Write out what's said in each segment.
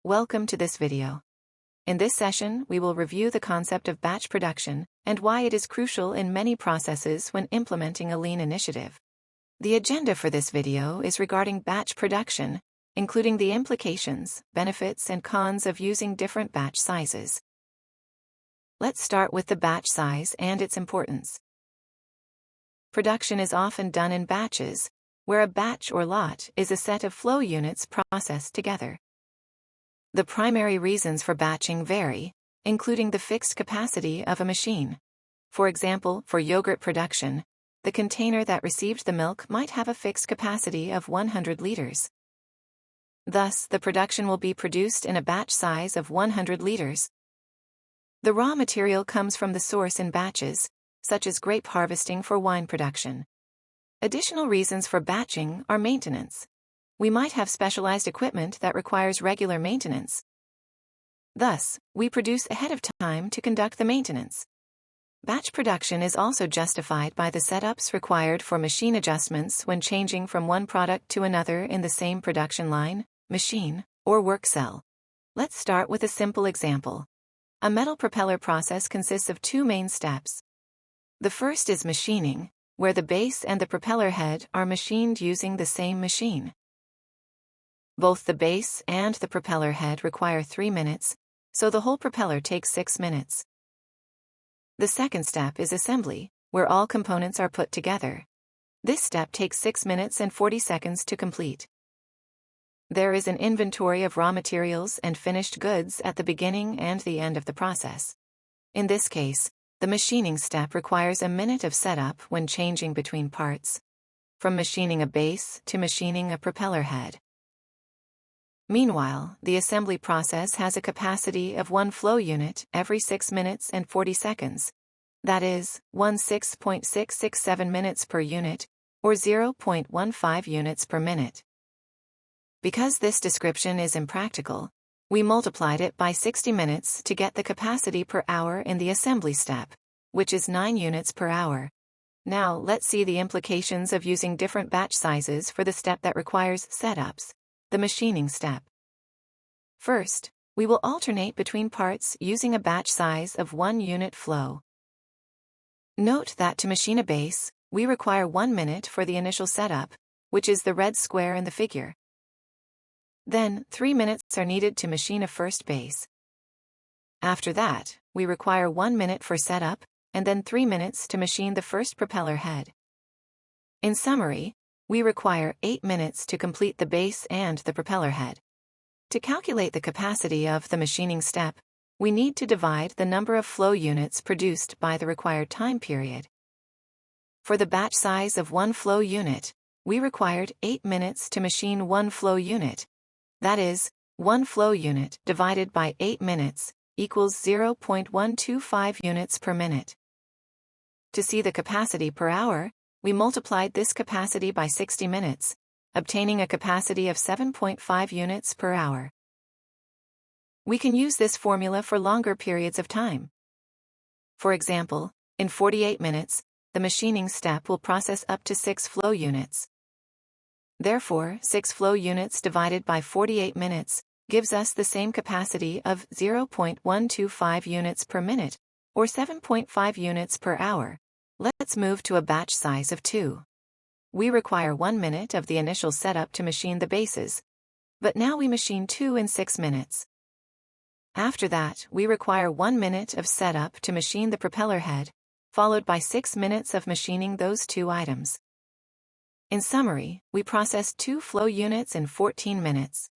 Welcome to this video. In this session, we will review the concept of batch production and why it is crucial in many processes when implementing a lean initiative. The agenda for this video is regarding batch production, including the implications, benefits, and cons of using different batch sizes. Let's start with the batch size and its importance. Production is often done in batches, where a batch or lot is a set of flow units processed together. The primary reasons for batching vary, including the fixed capacity of a machine. For example, for yogurt production, the container that received the milk might have a fixed capacity of 100 liters. Thus, the production will be produced in a batch size of 100 liters. The raw material comes from the source in batches, such as grape harvesting for wine production. Additional reasons for batching are maintenance. We might have specialized equipment that requires regular maintenance. Thus, we produce ahead of time to conduct the maintenance. Batch production is also justified by the setups required for machine adjustments when changing from one product to another in the same production line, machine, or work cell. Let's start with a simple example. A metal propeller process consists of two main steps. The first is machining, where the base and the propeller head are machined using the same machine. Both the base and the propeller head require 3 minutes, so the whole propeller takes 6 minutes. The second step is assembly, where all components are put together. This step takes 6 minutes and 40 seconds to complete. There is an inventory of raw materials and finished goods at the beginning and the end of the process. In this case, the machining step requires a minute of setup when changing between parts, from machining a base to machining a propeller head. Meanwhile, the assembly process has a capacity of 1 flow unit every 6 minutes and 40 seconds. That is, 16.667 minutes per unit, or 0.15 units per minute. Because this description is impractical, we multiplied it by 60 minutes to get the capacity per hour in the assembly step, which is 9 units per hour. Now, let's see the implications of using different batch sizes for the step that requires setups, the machining step. First, we will alternate between parts using a batch size of 1 unit flow. Note that to machine a base, we require 1 minute for the initial setup, which is the red square in the figure. Then, 3 minutes are needed to machine a first base. After that, we require 1 minute for setup, and then 3 minutes to machine the first propeller head. In summary, we require 8 minutes to complete the base and the propeller head. To calculate the capacity of the machining step, we need to divide the number of flow units produced by the required time period. For the batch size of 1 flow unit, we required 8 minutes to machine 1 flow unit. That is, 1 flow unit divided by 8 minutes equals 0.125 units per minute. To see the capacity per hour, we multiplied this capacity by 60 minutes, obtaining a capacity of 7.5 units per hour. We can use this formula for longer periods of time. For example, in 48 minutes, the machining step will process up to 6 flow units. Therefore, 6 flow units divided by 48 minutes gives us the same capacity of 0.125 units per minute, or 7.5 units per hour. Let's move to a batch size of 2. We require 1 minute of the initial setup to machine the bases, but now we machine 2 in 6 minutes. After that, we require 1 minute of setup to machine the propeller head, followed by 6 minutes of machining those 2 items. In summary, we processed 2 flow units in 14 minutes.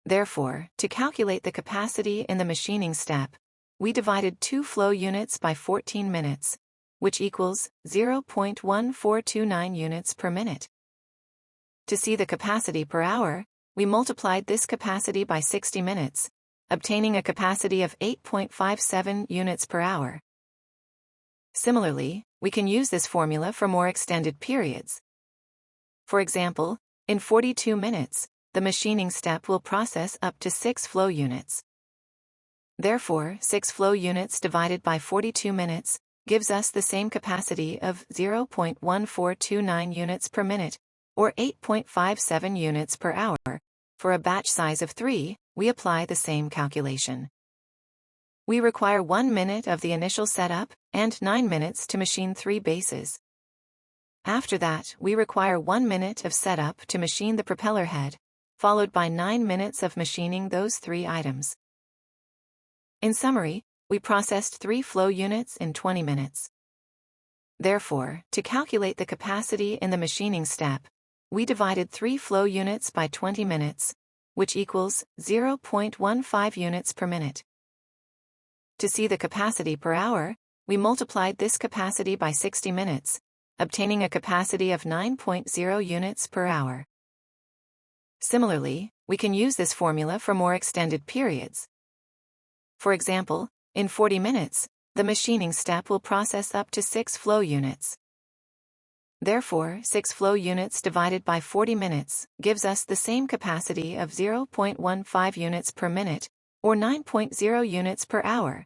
Therefore, to calculate the capacity in the machining step, we divided 2 flow units by 14 minutes, which equals 0.1429 units per minute. To see the capacity per hour, we multiplied this capacity by 60 minutes, obtaining a capacity of 8.57 units per hour. Similarly, we can use this formula for more extended periods. For example, in 42 minutes, the machining step will process up to 6 flow units. Therefore, 6 flow units divided by 42 minutes gives us the same capacity of 0.1429 units per minute, or 8.57 units per hour, For a batch size of 3, we apply the same calculation. We require 1 minute of the initial setup and 9 minutes to machine 3 bases. After that, we require 1 minute of setup to machine the propeller head, followed by 9 minutes of machining those 3 items. In summary, we processed 3 flow units in 20 minutes. Therefore, to calculate the capacity in the machining step, we divided 3 flow units by 20 minutes, which equals 0.15 units per minute. To see the capacity per hour, we multiplied this capacity by 60 minutes, obtaining a capacity of 9.0 units per hour. Similarly, we can use this formula for more extended periods. For example, in 40 minutes, the machining step will process up to 6 flow units. Therefore, 6 flow units divided by 40 minutes gives us the same capacity of 0.15 units per minute, or 9.0 units per hour.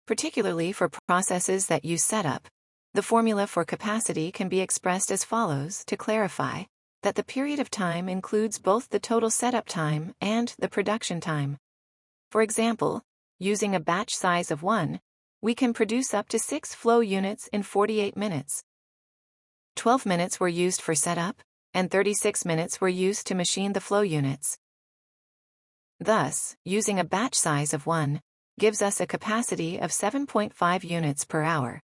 Particularly for processes that use setup, the formula for capacity can be expressed as follows to clarify that the period of time includes both the total setup time and the production time. For example, using a batch size of 1, we can produce up to 6 flow units in 48 minutes. 12 minutes were used for setup, and 36 minutes were used to machine the flow units. Thus, using a batch size of 1 gives us a capacity of 7.5 units per hour.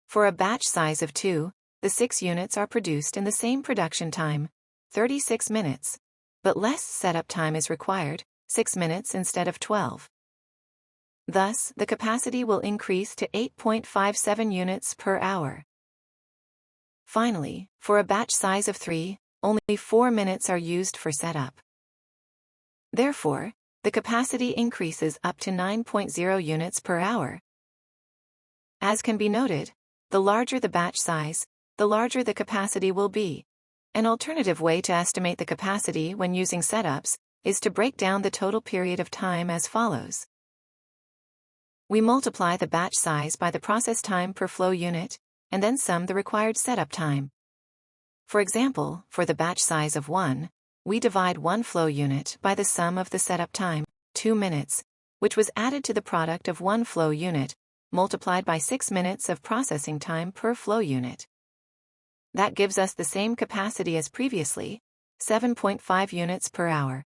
For a batch size of 2, the 6 units are produced in the same production time, 36 minutes, but less setup time is required, 6 minutes instead of 12. Thus, the capacity will increase to 8.57 units per hour. Finally, for a batch size of 3, only 4 minutes are used for setup. Therefore, the capacity increases up to 9.0 units per hour. As can be noted, the larger the batch size, the larger the capacity will be. An alternative way to estimate the capacity when using setups is to break down the total period of time as follows. We multiply the batch size by the process time per flow unit, and then sum the required setup time. For example, for the batch size of 1, we divide 1 flow unit by the sum of the setup time, 2 minutes, which was added to the product of 1 flow unit, multiplied by 6 minutes of processing time per flow unit. That gives us the same capacity as previously, 7.5 units per hour.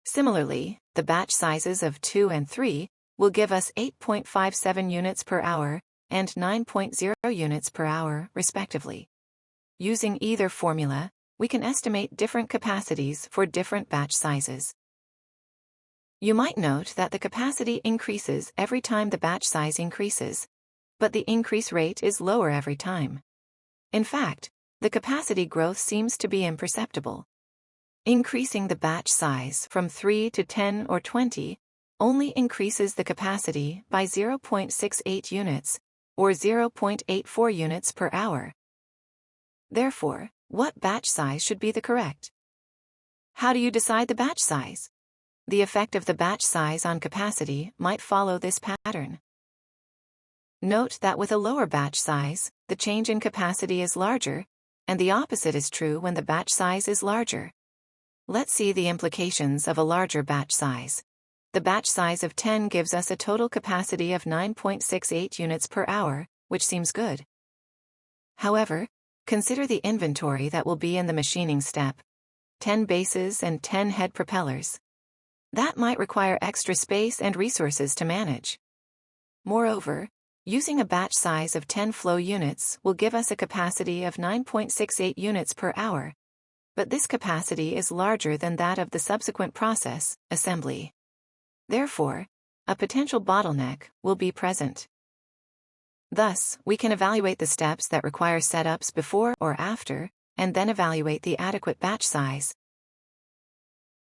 Similarly, the batch sizes of 2 and 3 will give us 8.57 units per hour and 9.0 units per hour, respectively. Using either formula, we can estimate different capacities for different batch sizes. You might note that the capacity increases every time the batch size increases, but the increase rate is lower every time. In fact, the capacity growth seems to be imperceptible. Increasing the batch size from 3 to 10 or 20 only increases the capacity by 0.68 units, or 0.84 units per hour. Therefore, what batch size should be the correct? How do you decide the batch size? The effect of the batch size on capacity might follow this pattern. Note that with a lower batch size, the change in capacity is larger, and the opposite is true when the batch size is larger. Let's see the implications of a larger batch size. The batch size of 10 gives us a total capacity of 9.68 units per hour, which seems good. However, consider the inventory that will be in the machining step: 10 bases and 10 head propellers. That might require extra space and resources to manage. Moreover, using a batch size of 10 flow units will give us a capacity of 9.68 units per hour, but this capacity is larger than that of the subsequent process, assembly. Therefore, a potential bottleneck will be present. Thus, we can evaluate the steps that require setups before or after, and then evaluate the adequate batch size.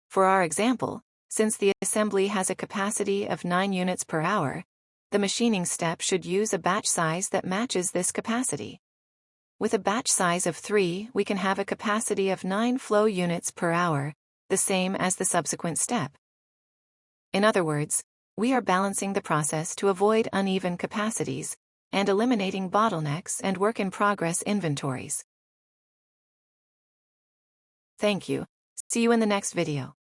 For our example, since the assembly has a capacity of 9 units per hour, the machining step should use a batch size that matches this capacity. With a batch size of 3, we can have a capacity of 9 flow units per hour, the same as the subsequent step. In other words, we are balancing the process to avoid uneven capacities and eliminating bottlenecks and work-in-progress inventories. Thank you. See you in the next video.